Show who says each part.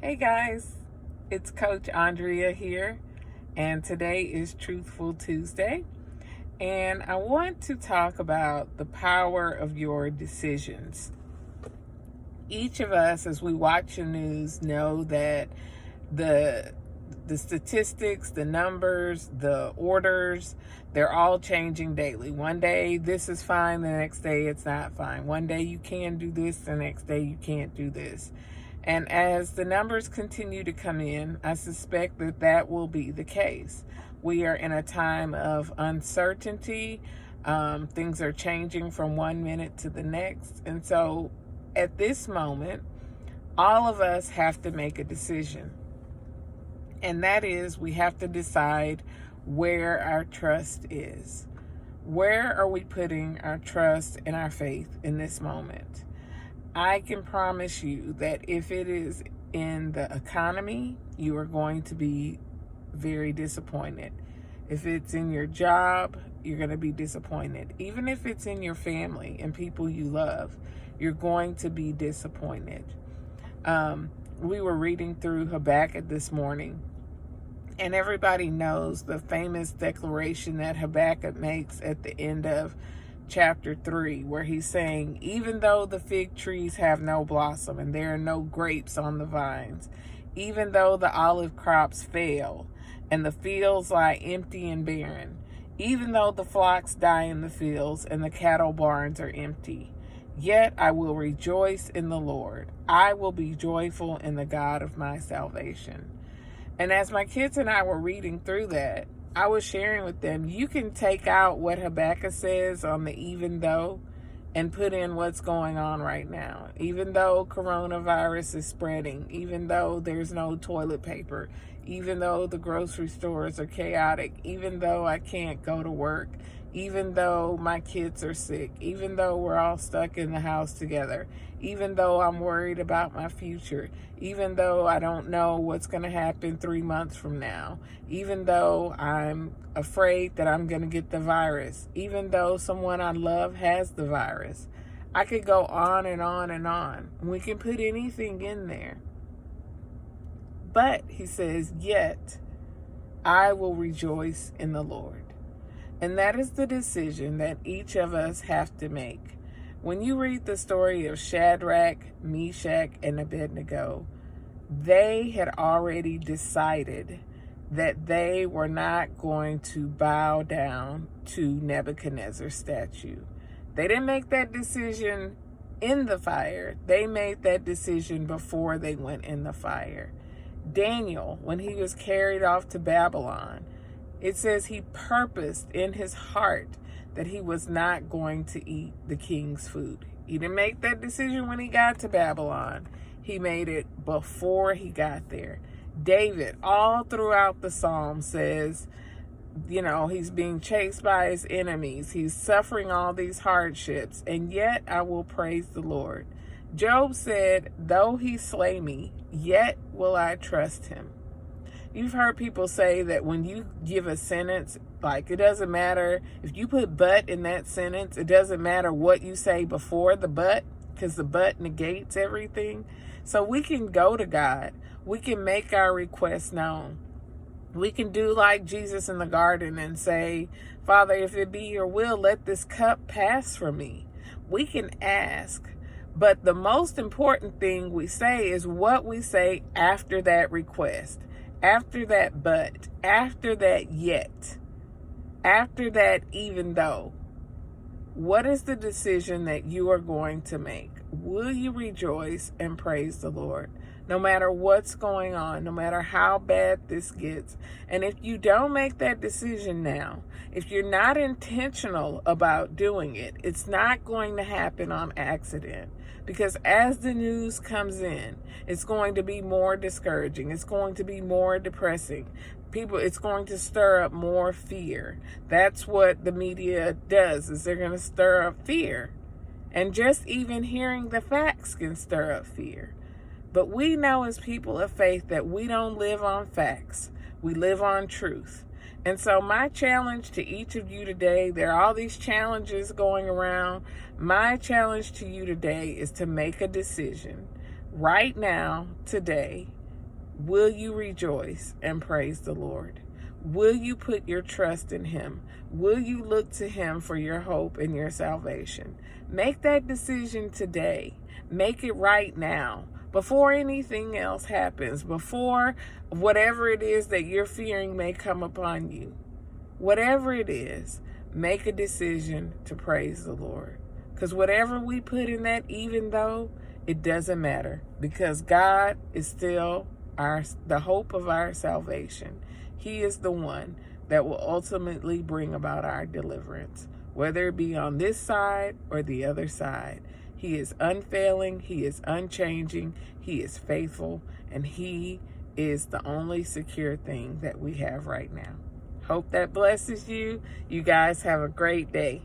Speaker 1: Hey guys, it's Coach Andrea here, and today is Truthful Tuesday. And I want to talk about the power of your decisions. Each of us, as we watch the news, know that the statistics, the numbers, the orders, they're all changing daily. One day this is fine, the next day it's not fine. One day you can do this, the next day you can't do this. And as the numbers continue to come in, I suspect that that will be the case. We are in a time of uncertainty. Things are changing from one minute to the next. And so at this moment, all of us have to make a decision. And that is, we have to decide where our trust is. Where are we putting our trust and our faith in this moment? I can promise you that if it is in the economy, you are going to be very disappointed. If it's in your job, you're going to be disappointed. Even if it's in your family and people you love, you're going to be disappointed. We were reading through Habakkuk this morning, and everybody knows the famous declaration that Habakkuk makes at the end of chapter 3, where he's saying, even though the fig trees have no blossom and there are no grapes on the vines, even though the olive crops fail and the fields lie empty and barren, even though the flocks die in the fields and the cattle barns are empty, yet I will rejoice in the Lord. I will be joyful in the God of my salvation. And as my kids and I were reading through that, I was sharing with them, you can take out what Habakkuk says on the even though and put in what's going on right now. Even though coronavirus is spreading, even though there's no toilet paper, even though the grocery stores are chaotic, even though I can't go to work, even though my kids are sick, even though we're all stuck in the house together, even though I'm worried about my future, even though I don't know what's going to happen 3 months from now, even though I'm afraid that I'm going to get the virus, even though someone I love has the virus. I could go on and on and on. We can put anything in there. But he says, yet I will rejoice in the Lord. And that is the decision that each of us have to make. When you read the story of Shadrach, Meshach, and Abednego, they had already decided that they were not going to bow down to Nebuchadnezzar's statue. They didn't make that decision in the fire. They made that decision before they went in the fire. Daniel, when he was carried off to Babylon, it says he purposed in his heart that he was not going to eat the king's food. He didn't make that decision when he got to Babylon. He made it before he got there. David, all throughout the Psalm, says, he's being chased by his enemies. He's suffering all these hardships, and yet I will praise the Lord. Job said, though he slay me, yet will I trust him. You've heard people say that when you give a sentence, like it doesn't matter if you put but in that sentence, it doesn't matter what you say before the but, because the but negates everything. So we can go to God. We can make our requests known. We can do like Jesus in the garden and say, Father, if it be your will, let this cup pass from me. We can ask. But the most important thing we say is what we say after that request. After that but, after that yet, after that even though, what is the decision that you are going to make? Will you rejoice and praise the Lord? No matter what's going on, no matter how bad this gets. And if you don't make that decision now, if you're not intentional about doing it, it's not going to happen on accident. Because as the news comes in, it's going to be more discouraging. It's going to be more depressing. It's going to stir up more fear. That's what the media does, is they're going to stir up fear. And just even hearing the facts can stir up fear. But we know as people of faith that we don't live on facts. We live on truth. And so my challenge to each of you today, there are all these challenges going around. My challenge to you today is to make a decision right now, today, Will you rejoice and praise the Lord? Will you put your trust in Him? Will you look to Him for your hope and your salvation? Make that decision today. Make it right now, before anything else happens, before whatever it is that you're fearing may come upon you. Whatever it is, make a decision to praise the Lord. Because whatever we put in that, even though, it doesn't matter, because God is still the hope of our salvation. He is the one that will ultimately bring about our deliverance, whether it be on this side or the other side. He is unfailing, He is unchanging, He is faithful, and He is the only secure thing that we have right now. Hope that blesses you. You guys have a great day.